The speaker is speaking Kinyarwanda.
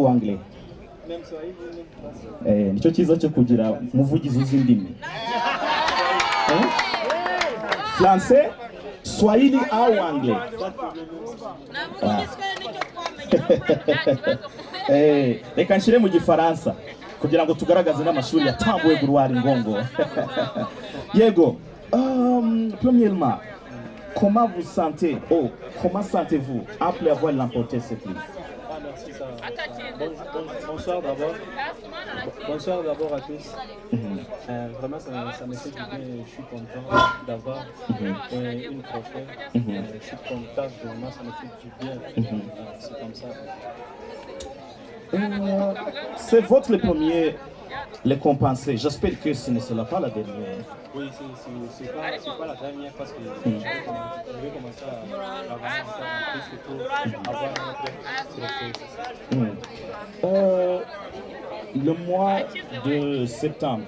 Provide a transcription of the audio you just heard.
anglais nicyo cyiza cyo kugira umuvugizi uzi indimi français swahili au anglais reka nshire mu gifaransa kugira ngo tugaragaze n'amashuri yatambuwe Gloire Ngongo. Yego, premièrement, comment vous sentez, comment sentez-vous après avoir remporté ce prix? Bonsoir d'abord. Bonsoir d'abord à tous. Vraiment, ça me fait du bien. Je suis content d'avoir une trophée. Je suis content, vraiment, ça me fait du bien. C'est comme ça. C'est votre premier récompensé. J'espère que ce ne sera pas la dernière. Oui, c'est pas la dernière parce que je vais commencer à avoir plus pour avoir notre trophée. Le mois de septembre,